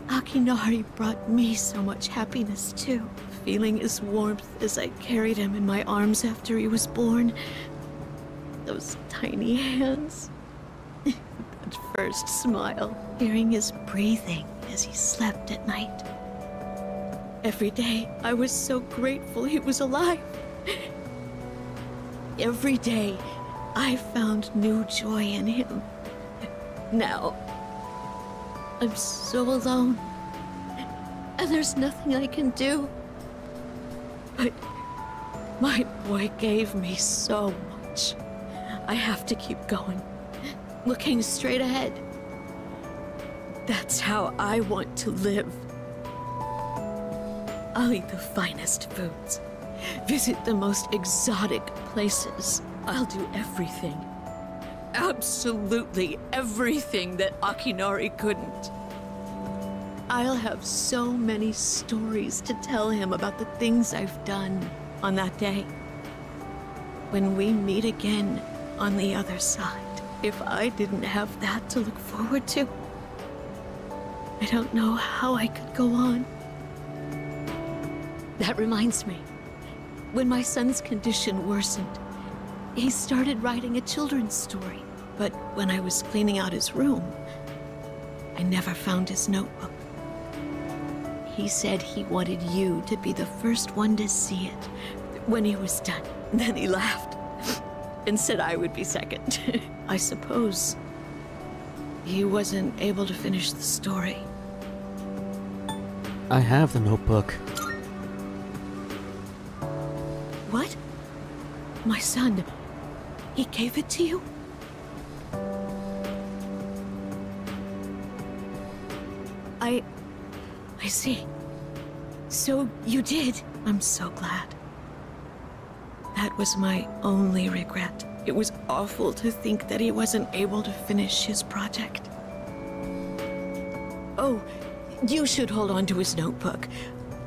Akinari brought me so much happiness too. Feeling his warmth as I carried him in my arms after he was born. Those tiny hands. That first smile, hearing his breathing as he slept at night. Every day, I was so grateful he was alive. Every day, I found new joy in him. Now, I'm so alone, and there's nothing I can do. But my boy gave me so much. I have to keep going, looking straight ahead. That's how I want to live. I'll eat the finest foods, visit the most exotic places. I'll do everything, absolutely everything that Akinari couldn't. I'll have so many stories to tell him about the things I've done on that day. When we meet again on the other side, if I didn't have that to look forward to, I don't know how I could go on. That reminds me, when my son's condition worsened, he started writing a children's story. But when I was cleaning out his room, I never found his notebook. He said he wanted you to be the first one to see it when he was done. Then he laughed and said I would be second. I suppose he wasn't able to finish the story. I have the notebook. What? My son, he gave it to you? I see. So you did. I'm so glad. That was my only regret. It was awful to think that he wasn't able to finish his project. Oh, you should hold on to his notebook.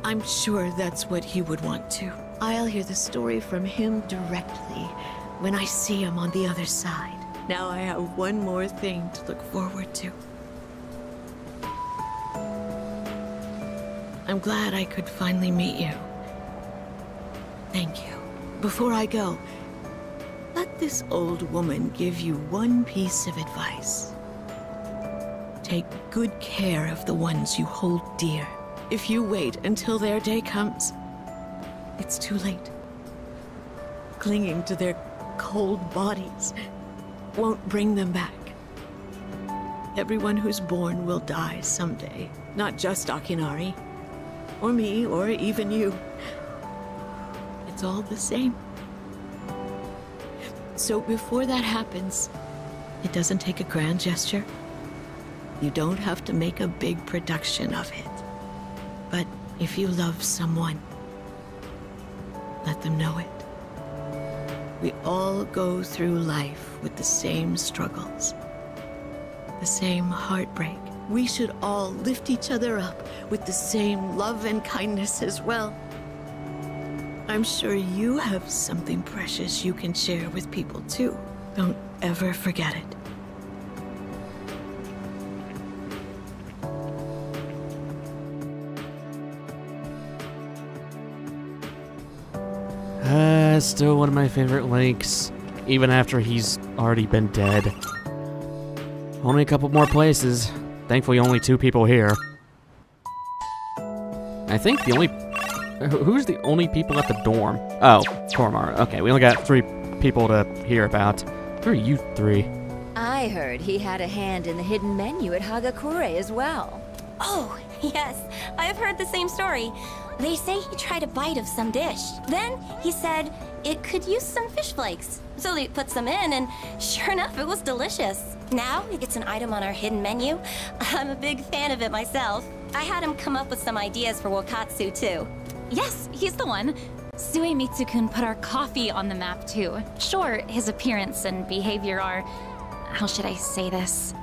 I'm sure that's what he would want to. I'll hear the story from him directly when I see him on the other side. Now I have one more thing to look forward to. I'm glad I could finally meet you. Thank you. Before I go, let this old woman give you one piece of advice. Take good care of the ones you hold dear. If you wait until their day comes, it's too late. Clinging to their cold bodies won't bring them back. Everyone who's born will die someday. Not just Akinari, or me, or even you. It's all the same. So before that happens, it doesn't take a grand gesture. You don't have to make a big production of it. But if you love someone, let them know it. We all go through life with the same struggles, the same heartbreak. We should all lift each other up with the same love and kindness as well. I'm sure you have something precious you can share with people too. Don't ever forget it. Still one of my favorite Links, even after he's already been dead. Only a couple more places. Thankfully, only 2 people here. I think the only... Who's the only people at the dorm? Oh, Tormar. Okay, we only got 3 people to hear about. Who are you 3? I heard he had a hand in the hidden menu at Hagakure as well. Oh, yes. I've heard the same story. They say he tried a bite of some dish. Then he said it could use some fish flakes. So they put some in, and sure enough, it was delicious. Now it's an item on our hidden menu. I'm a big fan of it myself. I had him come up with some ideas for Wakatsu, too. Yes, he's the one. Suemitsu-kun put our coffee on the map, too. Sure, his appearance and behavior are... how should I say this?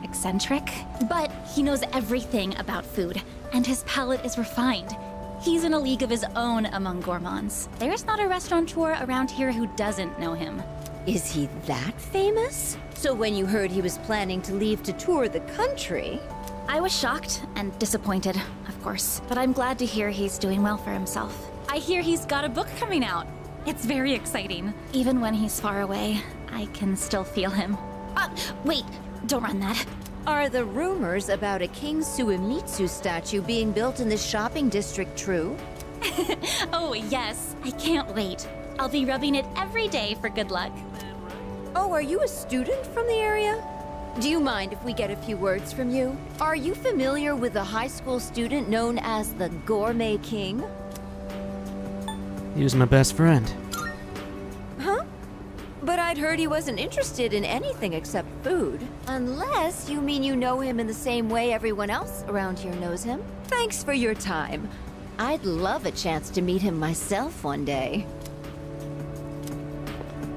Eccentric? But he knows everything about food, and his palate is refined. He's in a league of his own among gourmands. There's not a restaurateur around here who doesn't know him. Is he that famous? So when you heard he was planning to leave to tour the country... I was shocked and disappointed, of course. But I'm glad to hear he's doing well for himself. I hear he's got a book coming out. It's very exciting. Even when he's far away, I can still feel him. Wait, don't run that. Are the rumors about a King Suemitsu statue being built in this shopping district true? Oh, yes. I can't wait. I'll be rubbing it every day for good luck. Oh, are you a student from the area? Do you mind if we get a few words from you? Are you familiar with a high school student known as the Gourmet King? He was my best friend. Huh? But I'd heard he wasn't interested in anything except food. Unless you mean you know him in the same way everyone else around here knows him. Thanks for your time. I'd love a chance to meet him myself one day.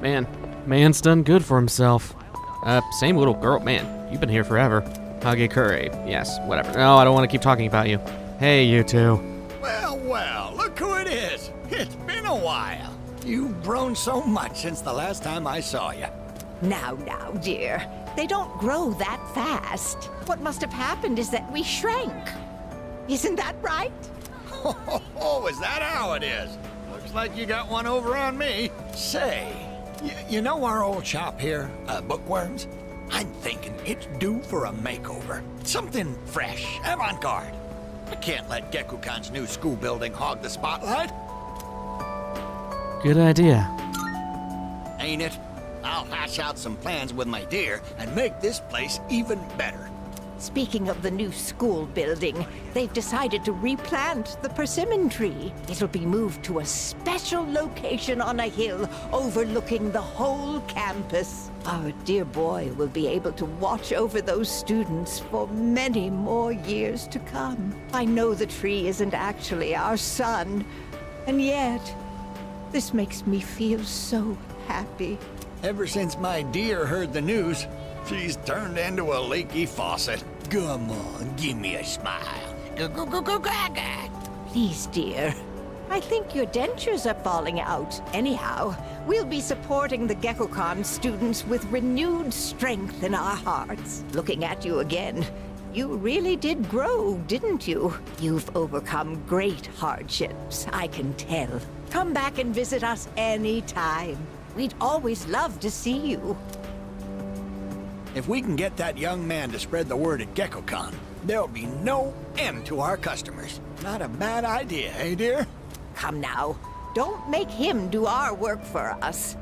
Man's done good for himself. Same little girl. Man, you've been here forever. Hagekure. Yes, whatever. No, I don't want to keep talking about you. Hey, you two. Well, well, look who it is. It's been a while. You've grown so much since the last time I saw you. Now, dear. They don't grow that fast. What must have happened is that we shrank. Isn't that right? Oh, is that how it is? Looks like you got one over on me. Say, you know our old shop here, Bookworms? I'm thinking it's due for a makeover. Something fresh, avant-garde. I can't let Gekukan's new school building hog the spotlight. Good idea. Ain't it? I'll hash out some plans with my dear and make this place even better. Speaking of the new school building, they've decided to replant the persimmon tree. It'll be moved to a special location on a hill overlooking the whole campus. Our dear boy will be able to watch over those students for many more years to come. I know the tree isn't actually our son, and yet, this makes me feel so happy. Ever since my dear heard the news, she's turned into a leaky faucet. Come on, give me a smile. Please, dear. I think your dentures are falling out. Anyhow, we'll be supporting the Gekukan students with renewed strength in our hearts. Looking at you again, you really did grow, didn't you? You've overcome great hardships, I can tell. Come back and visit us anytime. We'd always love to see you. If we can get that young man to spread the word at Gekukan, there'll be no end to our customers. Not a bad idea, eh, dear? Come now. Don't make him do our work for us.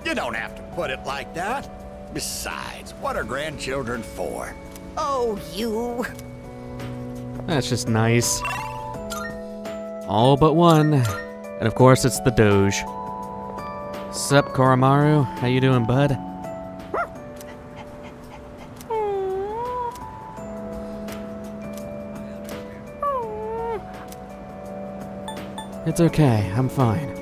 You don't have to put it like that. Besides, what are grandchildren for? Oh, you. That's just nice. All but one. And of course, it's the Doge. Sup, Koromaru? How you doing, bud? It's okay, I'm fine.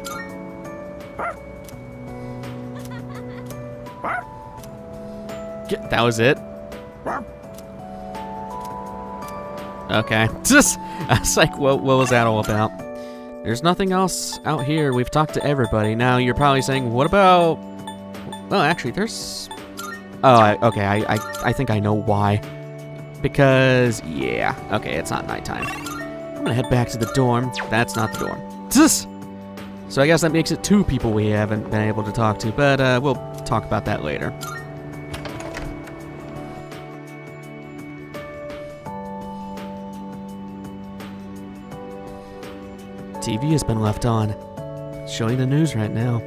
That was it? Okay. I was like, what was that all about? There's nothing else out here. We've talked to everybody. Now, you're probably saying, what about... Well, actually, there's... Oh, okay, I think I know why. Because, yeah. Okay, it's not nighttime. I'm gonna head back to the dorm. That's not the dorm. So I guess that makes it 2 people we haven't been able to talk to, but we'll talk about that later. TV has been left on. Showing the news right now.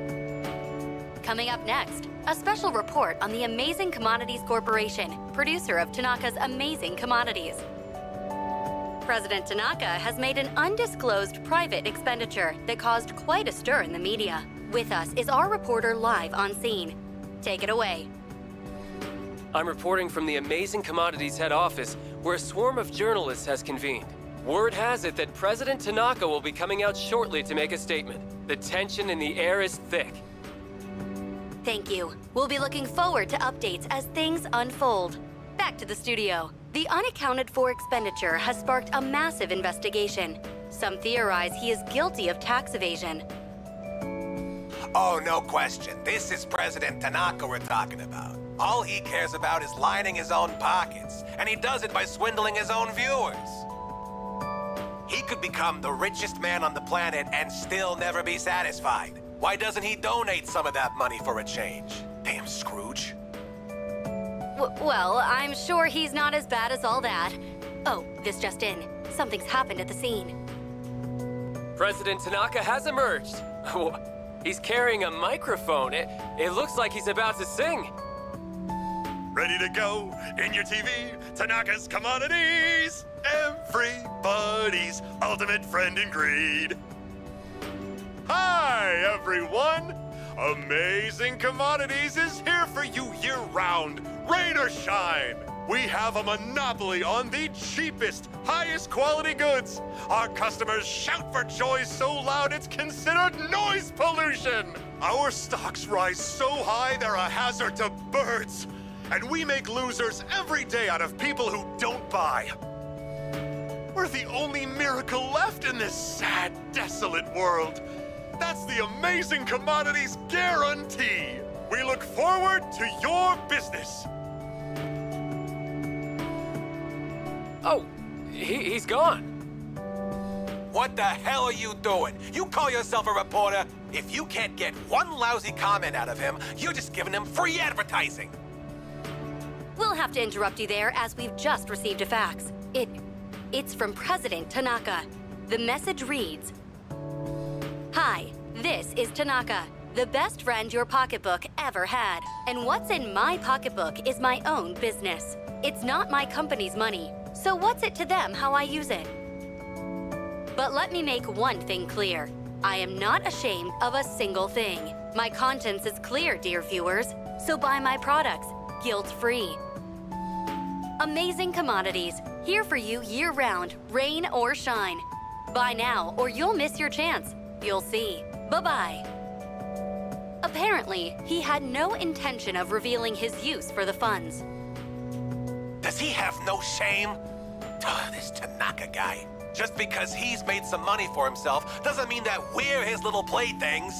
Coming up next, a special report on the Amazing Commodities Corporation, producer of Tanaka's Amazing Commodities. President Tanaka has made an undisclosed private expenditure that caused quite a stir in the media. With us is our reporter live on scene. Take it away. I'm reporting from the Amazing Commodities head office, where a swarm of journalists has convened. Word has it that President Tanaka will be coming out shortly to make a statement. The tension in the air is thick. Thank you. We'll be looking forward to updates as things unfold. Back to the studio. The unaccounted for expenditure has sparked a massive investigation. Some theorize he is guilty of tax evasion. Oh, no question. This is President Tanaka we're talking about. All he cares about is lining his own pockets, and he does it by swindling his own viewers. He could become the richest man on the planet and still never be satisfied. Why doesn't he donate some of that money for a change? Damn Scrooge. Well, I'm sure he's not as bad as all that. Oh, this just in. Something's happened at the scene. President Tanaka has emerged. He's carrying a microphone. It looks like he's about to sing. Ready to go in your TV, Tanaka's Commodities, everybody's ultimate friend in greed. Hi, everyone! Amazing Commodities is here for you year-round, rain or shine. We have a monopoly on the cheapest, highest quality goods. Our customers shout for joy so loud it's considered noise pollution. Our stocks rise so high they're a hazard to birds. And we make losers every day out of people who don't buy. We're the only miracle left in this sad, desolate world. That's the Amazing Commodities guarantee. We look forward to your business. Oh, he's gone. What the hell are you doing? You call yourself a reporter? If you can't get one lousy comment out of him, you're just giving him free advertising. We'll have to interrupt you there as we've just received a fax. It's from President Tanaka. The message reads, "Hi, this is Tanaka, the best friend your pocketbook ever had. And what's in my pocketbook is my own business. It's not my company's money, so what's it to them how I use it? But let me make one thing clear. I am not ashamed of a single thing. My conscience is clear, dear viewers, so buy my products, guilt-free. Amazing Commodities, here for you year-round, rain or shine. Buy now or you'll miss your chance. You'll see. Bye-bye." Apparently, he had no intention of revealing his use for the funds. Does he have no shame? This Tanaka guy. Just because he's made some money for himself doesn't mean that we're his little playthings.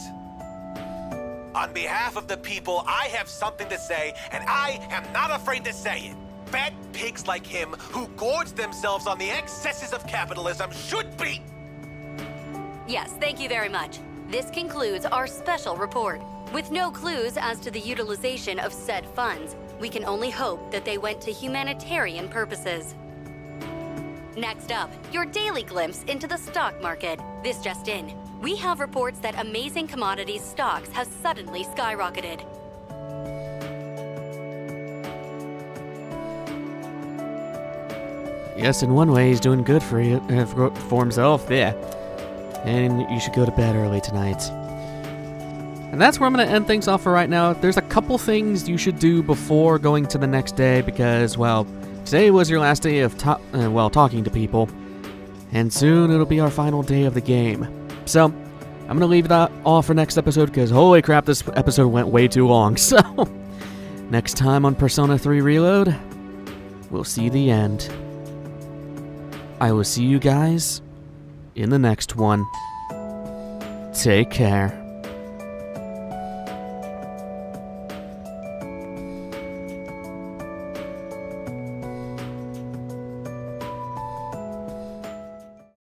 On behalf of the people, I have something to say, and I am not afraid to say it. Fat pigs like him who gorge themselves on the excesses of capitalism should be... Yes, thank you very much. This concludes our special report. With no clues as to the utilization of said funds, we can only hope that they went to humanitarian purposes. Next up, your daily glimpse into the stock market. This just in. We have reports that Amazing Commodities stocks have suddenly skyrocketed. Yes, in one way, he's doing good for himself, yeah. And you should go to bed early tonight. And that's where I'm going to end things off for right now. There's a couple things you should do before going to the next day because, well, today was your last day of talking to people. And soon it'll be our final day of the game. So, I'm going to leave that off for next episode because, holy crap, this episode went way too long. So, next time on Persona 3 Reload, we'll see the end. I will see you guys in the next one. Take care.